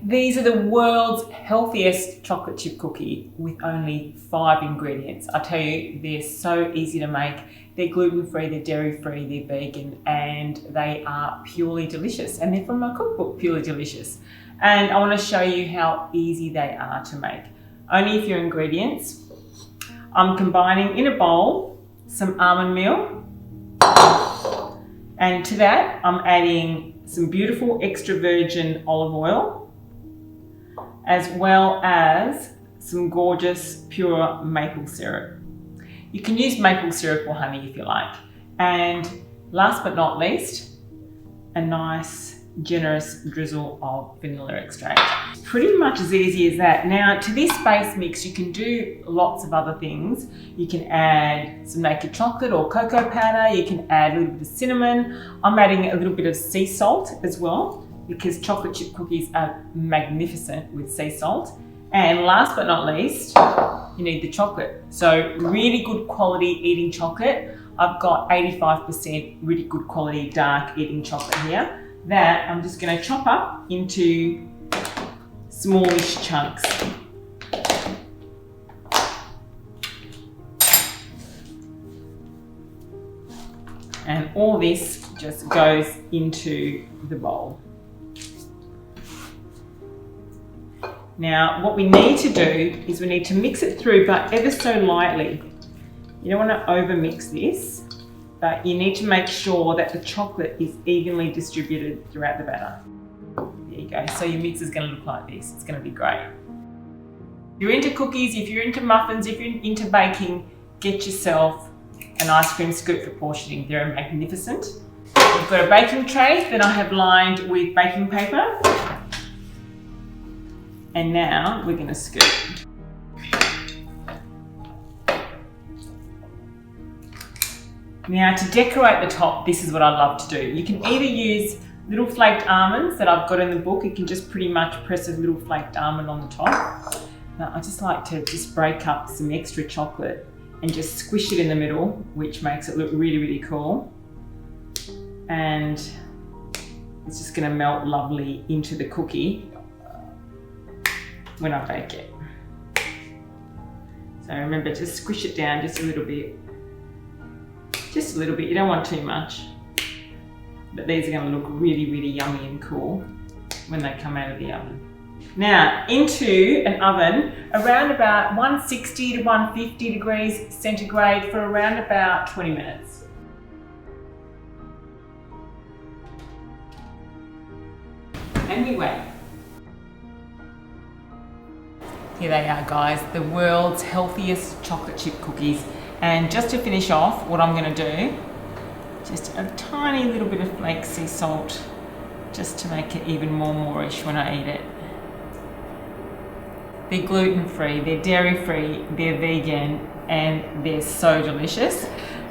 These are the world's healthiest chocolate chip cookie with only 5 ingredients. I tell you, they're so easy to make. They're gluten-free, they're dairy-free, they're vegan, and they are purely delicious. And they're from my cookbook, Purely Delicious. And I want to show you how easy they are to make. Only a few ingredients. I'm combining in a bowl some almond meal. And to that, I'm adding some beautiful extra virgin olive oil, as well as some gorgeous pure maple syrup. You can use maple syrup or honey if you like. And last but not least, a nice generous drizzle of vanilla extract. Pretty much as easy as that. Now to this base mix you can do lots of other things. You can add some naked chocolate or cocoa powder, you can add a little bit of cinnamon. I'm adding a little bit of sea salt as well because chocolate chip cookies are magnificent with sea salt. And last but not least, you need the chocolate. So really good quality eating chocolate. I've got 85% really good quality dark eating chocolate here. That I'm just going to chop up into smallish chunks. And all this just goes into the bowl. Now what we need to do is we need to mix it through, but ever so lightly. You don't want to over mix this, but you need to make sure that the chocolate is evenly distributed throughout the batter. There you go. So your mix is going to look like this. It's going to be great. If you're into cookies, if you're into muffins, if you're into baking, get yourself an ice cream scoop for portioning. They're magnificent. We've got a baking tray that I have lined with baking paper. And now we're going to scoop. Now to decorate the top, this is what I love to do. You can either use little flaked almonds that I've got in the book. You can just pretty much press a little flaked almond on the top. Now I just like to just break up some extra chocolate and just squish it in the middle, which makes it look really, really cool. And it's just going to melt lovely into the cookie when I bake it. So remember, just squish it down just a little bit. Just a little bit, you don't want too much. But these are going to look really, really yummy and cool when they come out of the oven. Now, into an oven around about 160 to 150 degrees centigrade for around about 20 minutes. And we wait. Here they are, guys, the world's healthiest chocolate chip cookies. And just to finish off, what I'm going to do, just a tiny little bit of flake sea salt, just to make it even more moreish when I eat it. They're gluten-free, they're dairy-free, they're vegan, and they're so delicious.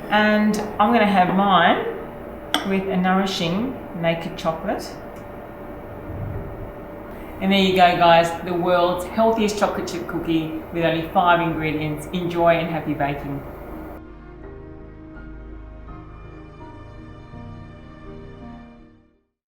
And I'm going to have mine with a nourishing naked chocolate. And there you go, guys, the world's healthiest chocolate chip cookie with only 5 ingredients. Enjoy and happy baking.